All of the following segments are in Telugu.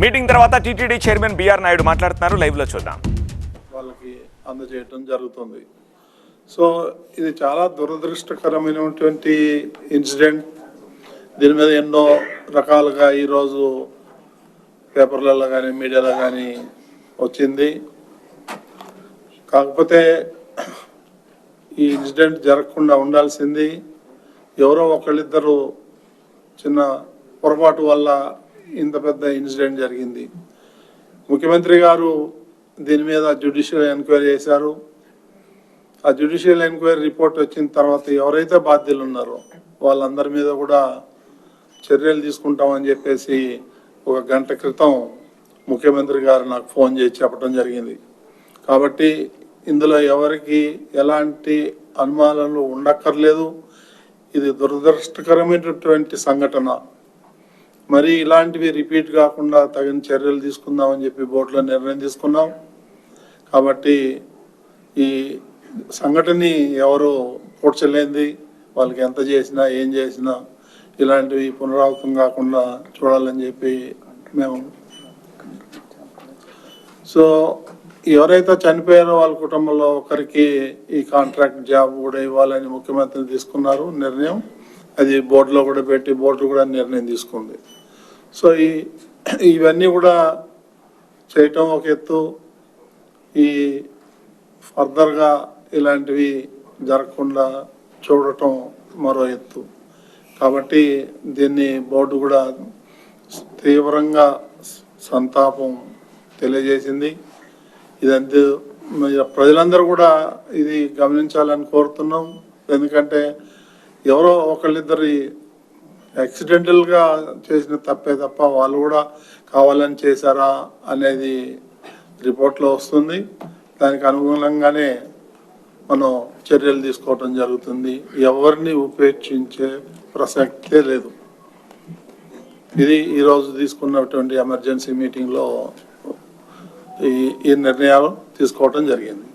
మీటింగ్ తర్వాత టీటీడీ చైర్మన్ బిఆర్ నాయుడు మాట్లాడుతున్నారు. లైవ్ లో చూద్దాం. వాళ్ళకి అందజేయటం జరుగుతుంది. సో ఇది చాలా దురదృష్టకరమైనటువంటి ఇన్సిడెంట్. దీని మీద ఎన్నో రకాలుగా ఈరోజు పేపర్లలో కానీ మీడియాలో కానీ వచ్చింది. కాకపోతే ఈ ఇన్సిడెంట్ జరగకుండా ఉండాల్సింది. ఎవరో ఒకళ్ళిద్దరు చిన్న పొరపాటు వల్ల ఇంత పెద్ద ఇన్సిడెంట్ జరిగింది. ముఖ్యమంత్రి గారు దీని మీద జ్యుడిషియల్ ఎంక్వైరీ చేశారు. ఆ జ్యుడిషియల్ ఎంక్వైరీ రిపోర్ట్ వచ్చిన తర్వాత ఎవరైతే బాధ్యులు ఉన్నారో వాళ్ళందరి మీద కూడా చర్యలు తీసుకుంటామని చెప్పేసి ఒక గంట క్రితం ముఖ్యమంత్రి గారు నాకు ఫోన్ చేసి చెప్పడం జరిగింది. కాబట్టి ఇందులో ఎవరికి ఎలాంటి అనుమానాలు ఉండక్కర్లేదు. ఇది దురదృష్టకరమైనటువంటి సంఘటన. మరి ఇలాంటివి రిపీట్ కాకుండా తగిన చర్యలు తీసుకుందామని చెప్పి బోర్డులో నిర్ణయం తీసుకున్నాం. కాబట్టి ఈ సంఘటనని ఎవరు పూడ్చలేంది, వాళ్ళకి ఎంత చేసినా ఏం చేసినా ఇలాంటివి పునరావృతం కాకుండా చూడాలని చెప్పి మేము సో ఎవరైతే చనిపోయారో వాళ్ళ కుటుంబంలో ఒకరికి ఈ కాంట్రాక్ట్ జాబ్ కూడా ఇవ్వాలని ముఖ్యమంత్రి తీసుకున్నారు నిర్ణయం. అది బోర్డులో కూడా పెట్టి బోర్డు కూడా నిర్ణయం తీసుకుంది. సో ఇవన్నీ కూడా చేయటం ఒక ఎత్తు, ఈ ఫర్దర్గా ఇలాంటివి జరగకుండా చూడటం మరో ఎత్తు. కాబట్టి దీన్ని బోర్డు కూడా తీవ్రంగా సంతాపం తెలియజేసింది. ఇదంతా ప్రజలందరూ కూడా ఇది గమనించాలని కోరుతున్నాం. ఎందుకంటే ఎవరో ఒకళ్ళిద్దరు యాక్సిడెంటల్గా చేసిన తప్పే తప్ప వాళ్ళు కూడా కావాలని చేశారా అనేది రిపోర్ట్లో వస్తుంది. దానికి అనుగుణంగానే మనం చర్యలు తీసుకోవటం జరుగుతుంది. ఎవరిని ఉపేక్షించే ప్రసక్తే లేదు. ఇది ఈరోజు తీసుకున్నటువంటి ఎమర్జెన్సీ మీటింగ్లో ఈ నిర్ణయాలు తీసుకోవటం జరిగింది.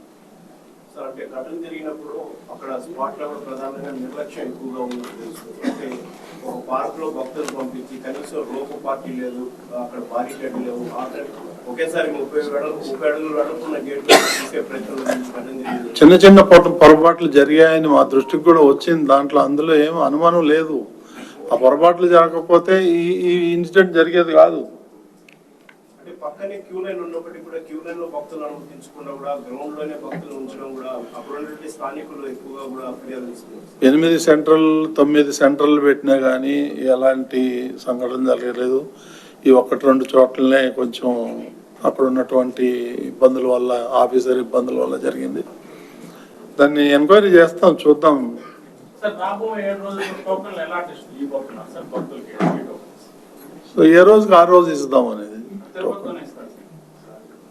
అంటే ఘటన జరిగినప్పుడు అక్కడ స్పాట్ లో ప్రధానంగా నిర్లక్ష్యం ఎక్కువగా ఉంది. ఒక పార్క్ లో భక్తులు పంపించి కనీసం రోపు పార్టీ లేదు, అక్కడ బారికేడ్ లేవు, ఒకేసారి 30 అడుగులు వెడల్పున్న గేట్లు తీసే ప్రయత్నం చిన్న చిన్న పొరపాట్లు జరిగాయని మా దృష్టికి కూడా వచ్చింది. దాంట్లో అందులో ఏం అనుమానం లేదు. ఆ పొరపాట్లు జరగకపోతే ఈ ఇన్సిడెంట్ జరిగేది కాదు. పక్కనే క్యూ లైన్ ఉన్నప్పటికీ కూడా క్యూ లైన్ లో భక్తులు అనుమతించకుండా కూడా గ్రౌండ్ లోనే భక్తులు ఉంచడం కూడా అప్పుడు స్థానికులు ఎక్కువగా కూడా ఫిర్యాదు ఇస్తున్నారు. 8 సెంట్రల్ 9 సెంట్రల్ పెట్టినా కానీ ఎలాంటి సంఘటన జరగలేదు. ఈ 1-2 చోట్లనే కొంచెం అక్కడ ఉన్నటువంటి ఇబ్బందుల వల్ల, ఆఫీసర్ ఇబ్బందుల వల్ల జరిగింది. దాన్ని ఎంక్వైరీ చేస్తాం, చూద్దాం. సో ఏ రోజుకి ఆ రోజు ఇద్దాం అనేది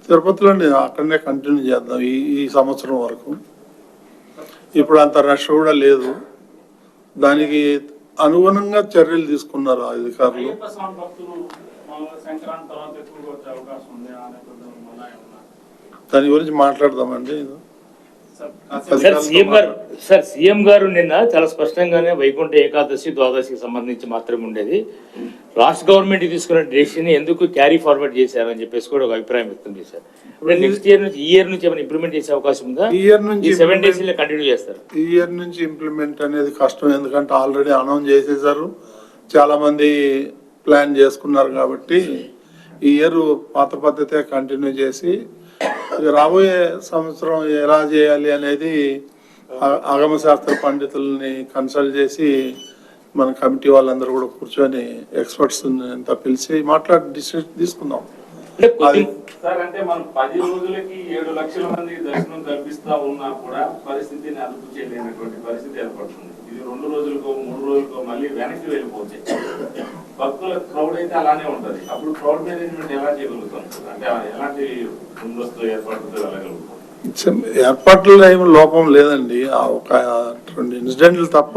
తిరుపతిలో అక్కడనే కంటిన్యూ చేద్దాం ఈ సంవత్సరం వరకు. ఇప్పుడు అంత రష్ కూడా లేదు. దానికి అనుగుణంగా చర్యలు తీసుకున్నారు అధికారులు. దాని గురించి మాట్లాడదామండి. సీఎం గారు నిన్న చాలా స్పష్టంగానే వైకుంఠ ఏకాదశి ద్వాదశికి సంబంధించి మాత్రమే ఉండేది, రాష్ట్ర గవర్నమెంట్ తీసుకున్న డెసిషన్ ఎందుకు క్యారీ ఫార్వర్డ్ చేశారని చెప్పేసి కూడా ఒక అభిప్రాయం వ్యక్తం చేశారు. నెక్స్ట్ ఇయర్ నుంచి ఈ ఇయర్ నుంచి ఏమైనా ఇంప్లిమెంట్ చేసే అవకాశం ఉందా? ఈ ఇయర్ నుంచి 7 days కంటిన్యూ చేస్తారు. ఈ ఇయర్ నుంచి ఇంప్లిమెంట్ అనేది కష్టం. ఎందుకంటే ఆల్రెడీ అనౌన్స్ చేసేసారు, చాలా మంది ప్లాన్ చేసుకున్నారు. కాబట్టి ఈ ఇయర్ పాత పద్ధతే కంటిన్యూ చేసి రాబోయే సంవత్సరం ఎలా చేయాలి అనేది ఆగమశాస్త్ర పండితుల్ని కన్సల్ట్ చేసి మన కమిటీ వాళ్ళందరూ కూడా కూర్చొని ఎక్స్పర్ట్స్ అంతా పిలిచి మాట్లాడి డిసిషన్ తీసుకుందాం. సార్, అంటే మనం 10 రోజులకి 7 లక్షల మంది దర్శనం కల్పిస్తా ఉన్నా కూడా పరిస్థితిని అదుపు చేయలేనటువంటి పరిస్థితి ఏర్పడుతుంది. ఇది 2 రోజులకో 3 రోజులకో మళ్ళీ వెనక్కి వెళ్ళిపోతే భక్తుల క్రౌడ్ అయితే అలానే ఉంటది. అప్పుడు క్రౌడ్ మేనేజ్మెంట్ ఎలా చేయగలుగుతాం? అంటే ఎలాంటి ముందస్తు ఏర్పాటుతో వెళ్ళగలుగుతాం? ఏర్పాట్ల ఏమి లోపం లేదండి. ఒక 2 ఇన్సిడెంట్లు తప్ప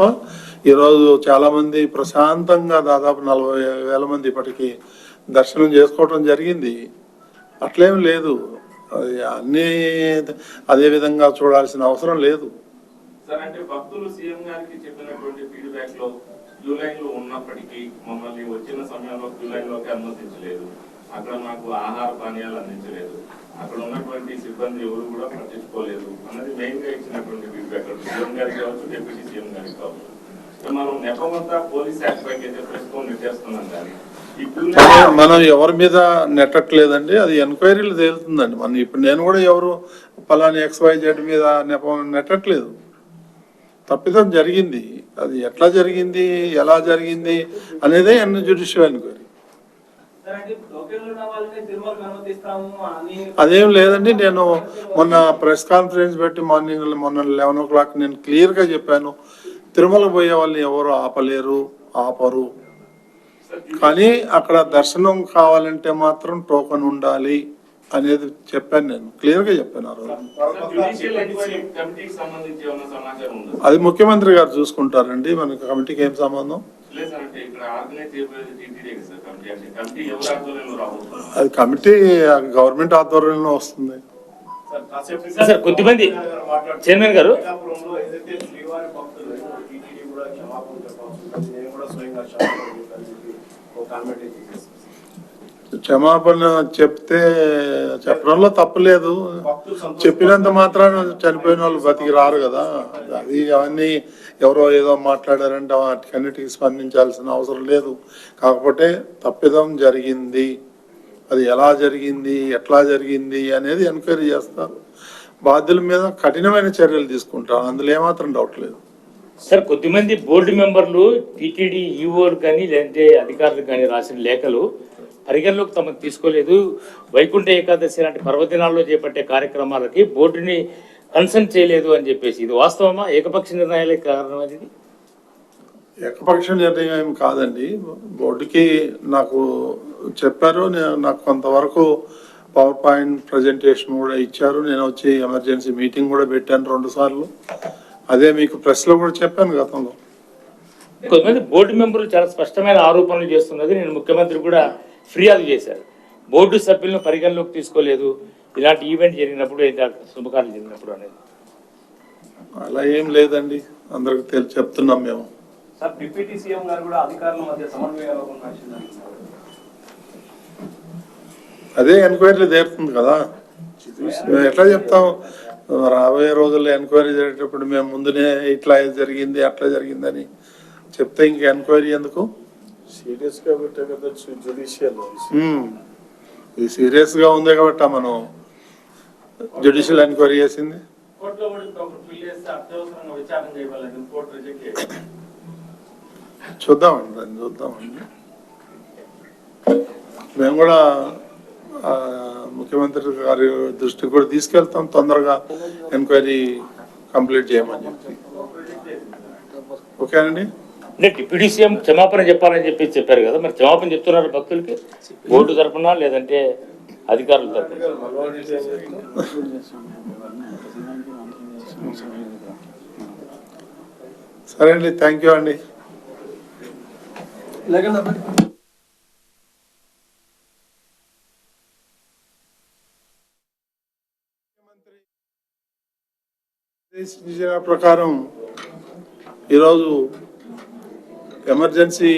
ఈరోజు చాలా మంది ప్రశాంతంగా దాదాపు 40,000 మంది ఇప్పటికీ దర్శనం చేసుకోవటం జరిగింది. అట్లేం లేదు. అన్ని అదే విధంగా చూడాల్సిన అవసరం లేదు. సార్, అంటే భక్తులు సీఎం గారికి చెప్పినటువంటి ఫీడ్బ్యాక్ లో క్యూ లైన్ లో ఉన్నప్పటికీ మమ్మల్ని వచ్చిన సమయంలో క్యూ లైన్ లోకి అనుమతించలేదు, ఆ అక్కడ మాకు ఆహార పానీయాలు అందించలేదు, అక్కడ ఉన్నటువంటి సిబ్బంది ఎవరు కూడా పట్టించుకోలేదు అన్నది మెయిన్ గా ఇచ్చినటువంటి ఫీడ్బ్యాక్. సీఎం గారికి కావచ్చు, డిప్యూటీ సీఎం గారికి కావచ్చు. మనం నెపమంతా పోలీస్ యాక్ట్ పైకి అయితే ప్రస్తుతం నెట్టేస్తున్నాం కానీ మనం ఎవరి మీద నెట్టట్లేదండి, అది ఎంక్వైరీలు తేలుతుందండి. మనం ఇప్పుడు నేను కూడా ఎవరు పలాని XYZ మీద నెట్టట్లేదు. తప్పిదం జరిగింది, అది ఎట్లా జరిగింది, ఎలా జరిగింది అనేదే జ్యుడిషియల్ ఎంక్వైరీ. అదేం లేదండి, నేను మొన్న ప్రెస్ కాన్ఫరెన్స్ పెట్టి మొన్న 11 o'clock నేను క్లియర్ గా చెప్పాను, తిరుమల పోయే వాళ్ళని ఎవరు ఆపరు, కానీ అక్కడ దర్శనం కావాలంటే మాత్రం టోకెన్ ఉండాలి అనేది చెప్పాను, నేను క్లియర్ గా చెప్పాను ఆ రోజు. అది ముఖ్యమంత్రి గారు చూసుకుంటారండి, మనకి కమిటీకి ఏం సంబంధం. అది కమిటీ గవర్నమెంట్ ఆధ్వర్యంలో వస్తుంది. సార్ కొద్దిమంది చైర్మన్ గారు క్షమాపణ చెప్పడంలో తప్పులేదు, చెప్పినంత మాత్రాన చనిపోయిన వాళ్ళు బతికి రారు కదా. అది అవన్నీ ఎవరో ఏదో మాట్లాడారంటే వాటికన్నిటికీ స్పందించాల్సిన అవసరం లేదు. కాకపోతే తప్పిదం జరిగింది, అది ఎలా జరిగింది, ఎట్లా జరిగింది అనేది ఎంక్వైరీ చేస్తారు. బాధ్యుల మీద కఠినమైన చర్యలు తీసుకుంటారు, అందులో ఏమాత్రం డౌట్ లేదు. సార్ కొద్దిమంది బోర్డు మెంబర్లు టీటీడీ ఈఓలు కానీ లేదంటే అధికారులు కానీ రాసిన లేఖలు పరిగణలోకి తమకు తీసుకోలేదు, వైకుంఠ ఏకాదశి లాంటి పర్వదినాల్లో చేపట్టే కార్యక్రమాలకి బోర్డుని కన్సల్ట్ చేయలేదు అని చెప్పేసి, ఇది వాస్తవమా? ఏకపక్ష నిర్ణయాలే కారణం అది? ఏకపక్ష నిర్ణయం కాదండి, బోర్డుకి నాకు చెప్పారు, నాకు కొంతవరకు పవర్ పాయింట్ ప్రజెంటేషన్ కూడా ఇచ్చారు. నేను వచ్చి ఎమర్జెన్సీ మీటింగ్ కూడా పెట్టాను 2 సార్లు. అదే మీకు ప్రెస్ లో కూడా చెప్పాను గతంలో. కొంతమంది బోర్డు మెంబర్లు చాలా స్పష్టమైన ఆరోపణలు చేస్తున్నది, నేను ముఖ్యమంత్రి కూడా ఫిర్యాదు చేశారు, బోర్డు సభ్యులను పరిగణలోకి తీసుకోలేదు ఇలాంటి ఈవెంట్ జరిగినప్పుడు, శుభకార్యం జరిగినప్పుడు అనేది. అలా ఏం లేదండి, అందరికి చెప్తున్నాం మేము. సార్ డిప్యూటీ సీఎం గారు కూడా అధికారుల మధ్య సమన్వయం అదే ఎంక్వైరీ తీరుతుంది కదా, మేము ఎట్లా చెప్తాం? రాబోయే రోజుల్లో ఎంక్వైరీ జరిగేటప్పుడు మేము ముందునే ఇట్లా జరిగింది అట్లా జరిగిందని చెప్తే ఇంక ఎంక్వైరీ ఎందుకు? సీరియస్ గా పెట్టే కదా జ్యుడిషియల్. ఇది సీరియస్ గా ఉంది కాబట్టి మనం జ్యుడిషియల్ ఎంక్వైరీ చేసింది. చూద్దామండి, దాన్ని చూద్దామండి. మేము కూడా ముఖ్యమంత్రి గారి దృష్టికి కూడా తీసుకెళ్తాం, తొందరగా ఎంక్వైరీ కంప్లీట్ చేయమని చెప్పి. ఓకేనండి. అంటే డిప్యూటీ సీఎం క్షమాపణ చెప్పాలని చెప్పి చెప్పారు కదా, మరి క్షమాపణ చెప్తున్నారు భక్తులకి బోర్డు తరఫున లేదంటే అధికారుల తరఫున? సరే అండి, థ్యాంక్ యూ అండి. ప్రకారం ఈరోజు ఎమర్జెన్సీ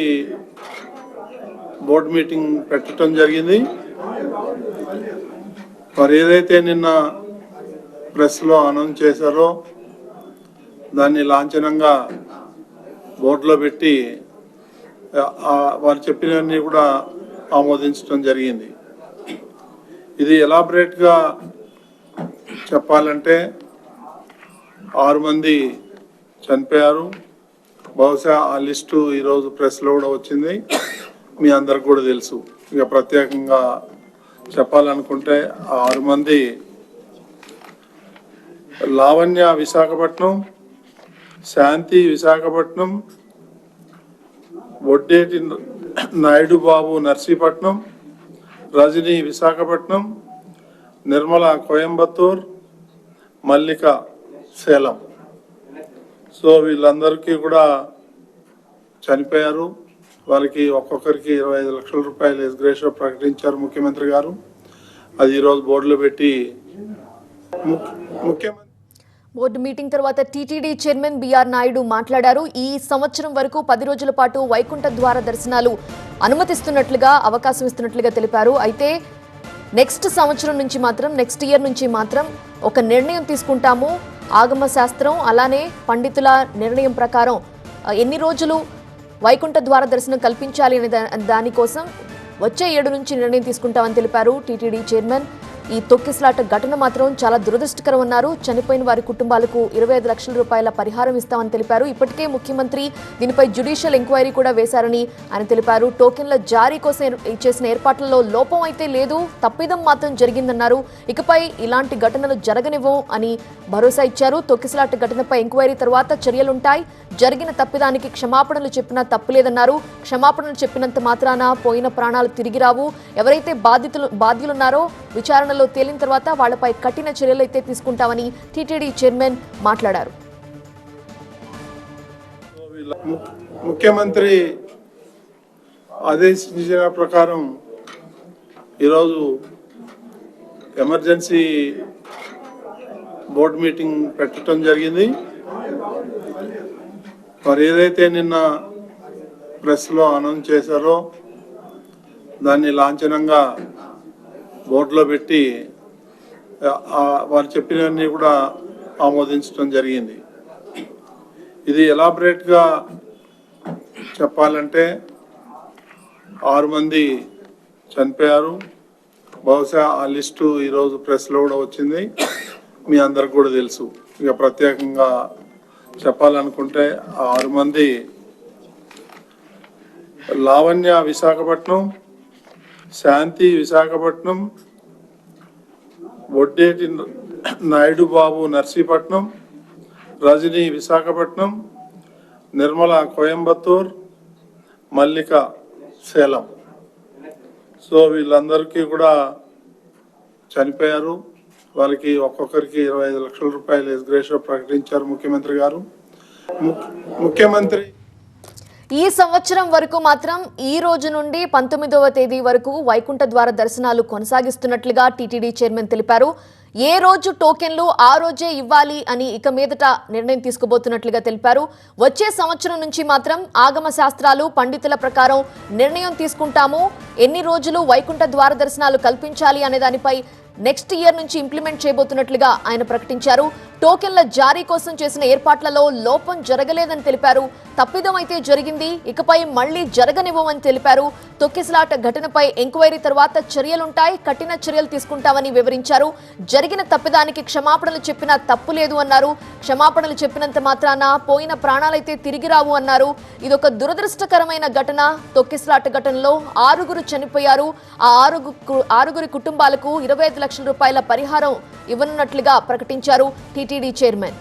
బోర్డు మీటింగ్ పెట్టడం జరిగింది. మరి ఏదైతే నిన్న ప్రెస్లో అనౌన్స్ చేశారో దాన్ని లాంఛనంగా బోర్డులో పెట్టి వారు చెప్పినవన్నీ కూడా ఆమోదించడం జరిగింది. ఇది ఎలాబరేట్గా చెప్పాలంటే 6 మంది చనిపోయారు. బహుశా ఆ లిస్టు ఈరోజు ప్రెస్లో కూడా వచ్చింది, మీ అందరికి కూడా తెలుసు. ఇక ప్రత్యేకంగా చెప్పాలనుకుంటే 6 మంది లావణ్య విశాఖపట్నం, శాంతి విశాఖపట్నం, వడ్డేటి నాయుడు బాబు నర్సీపట్నం, రజని విశాఖపట్నం, నిర్మల కోయంబత్తూర్, మల్లిక సేలం. సో వీళ్ళందరికీ కూడా చనిపోయారు. వాళ్ళకి ఒక్కొక్కరికి 25 లక్షల రూపాయలు ఎస్గ్రేషియో ప్రకటించారు ముఖ్యమంత్రి గారు. అది ఈరోజు బోర్డులో పెట్టి ముఖ్యమంత్రి బోర్డు మీటింగ్ తర్వాత టీటీడీ చైర్మన్ బిఆర్ నాయుడు మాట్లాడారు. ఈ సంవత్సరం వరకు 10 రోజుల పాటు వైకుంఠ ద్వార దర్శనాలు అనుమతిస్తున్నట్లుగా అవకాశం ఇస్తున్నట్లుగా తెలిపారు. అయితే నెక్స్ట్ సంవత్సరం నుంచి మాత్రం నెక్స్ట్ ఇయర్ నుంచి మాత్రం ఒక నిర్ణయం తీసుకుంటాము. ఆగమ శాస్త్రం అలానే పండితుల నిర్ణయం ప్రకారం ఎన్ని రోజులు వైకుంఠ ద్వార దర్శనం కల్పించాలి అనే దానికోసం వచ్చే 7 నుంచి నిర్ణయం తీసుకుంటామని తెలిపారు టీటీడీ చైర్మన్. ఈ తొక్కిసలాట ఘటన మాత్రం చాలా దురదృష్టకరం అన్నారు. చనిపోయిన వారి కుటుంబాలకు 25 లక్షల రూపాయల పరిహారం ఇస్తామని తెలిపారు. ఇప్పటికే ముఖ్యమంత్రి దీనిపై జ్యుడిషియల్ ఎంక్వైరీ కూడా వేశారని ఆయన తెలిపారు. టోకెన్ల జారీ కోసం చేసిన ఏర్పాట్లలో లోపం అయితే లేదు, తప్పిదం మాత్రం జరిగిందన్నారు. ఇకపై ఇలాంటి ఘటనలు జరగనివ్వం అని భరోసా ఇచ్చారు. తొక్కిసలాట ఘటనపై ఎంక్వైరీ తర్వాత చర్యలుంటాయి. జరిగిన తప్పిదానికి క్షమాపణలు చెప్పినా తప్పులేదన్నారు. క్షమాపణలు చెప్పినంత మాత్రాన పోయిన ప్రాణాలు తిరిగి రావు. ఎవరైతే బాధ్యులున్నారో విచారణలో తేలిన తర్వాత వాళ్లపై కఠిన చర్యలు అయితే తీసుకుంటామని టీటీడీ చైర్మన్ మాట్లాడారు. ముఖ్యమంత్రి ఆదేశించిన ప్రకారం ఈరోజు ఎమర్జెన్సీ బోర్డు మీటింగ్ పెట్టడం జరిగింది. మరి ఏదైతే నిన్న ప్రెస్లో అనౌన్స్ చేశారో దాన్ని లాంఛనంగా బోర్డులో పెట్టి వారు చెప్పినవన్నీ కూడా ఆమోదించడం జరిగింది. ఇది ఎలాబరేట్గా చెప్పాలంటే 6 మంది చనిపోయారు. బహుశా ఆ లిస్టు ఈరోజు ప్రెస్లో కూడా వచ్చింది, మీ అందరికి కూడా తెలుసు. ఇక ప్రత్యేకంగా చెప్పాలనుకుంటే 6 మంది లావణ్య విశాఖపట్నం, శాంతి విశాఖపట్నం, వడ్డేటి నాయుడు బాబు నర్సీపట్నం, రజని విశాఖపట్నం, నిర్మల కోయంబత్తూర్, మల్లిక సేలం. సో వీళ్ళందరికీ కూడా చనిపోయారు. వాళ్ళకి ఒక్కొక్కరికి 25 లక్షల రూపాయలు ఎస్గ్రేషియో ప్రకటించారు ముఖ్యమంత్రి గారు. ముఖ్యమంత్రి ఈ సంవత్సరం వరకు మాత్రం ఈ రోజు నుండి 19వ తేదీ వరకు వైకుంఠ ద్వార దర్శనాలు కొనసాగిస్తున్నట్లుగా టీటీడీ చైర్మన్ తెలిపారు. ఏ రోజు టోకెన్లు ఆ రోజే ఇవ్వాలి అని ఇక మీదట నిర్ణయం తీసుకోబోతున్నట్లుగా తెలిపారు. వచ్చే సంవత్సరం నుంచి మాత్రం ఆగమ శాస్త్రాలు పండితుల ప్రకారం నిర్ణయం తీసుకుంటాము. ఎన్ని రోజులు వైకుంఠ ద్వార దర్శనాలు కల్పించాలి అనే దానిపై నెక్స్ట్ ఇయర్ నుంచి ఇంప్లిమెంట్ చేయబోతున్నట్లుగా ఆయన ప్రకటించారు. టోకెన్ల జారీ కోసం చేసిన ఏర్పాట్లలో లోపం జరగలేదని తెలిపారు. తప్పిదం అయితే జరిగింది, ఇకపై మళ్లీ జరగనివ్వమని తెలిపారు. తొక్కిసలాట ఘటనపై ఎంక్వైరీ తర్వాత చర్యలుంటాయి, కఠిన చర్యలు తీసుకుంటామని వివరించారు. జరిగిన తప్పిదానికి క్షమాపణలు చెప్పినా తప్పు లేదు అన్నారు. క్షమాపణలు చెప్పినంత మాత్రాన పోయిన ప్రాణాలైతే తిరిగి రావు అన్నారు. ఇదొక దురదృష్టకరమైన ఘటన. తొక్కిసలాట ఘటనలో 6 చనిపోయారు. ఆ 6 కుటుంబాలకు 25 లక్షల రూపాయల పరిహారం ఇవ్వనున్నట్లుగా ప్రకటించారు టీటీడీ చైర్మన్.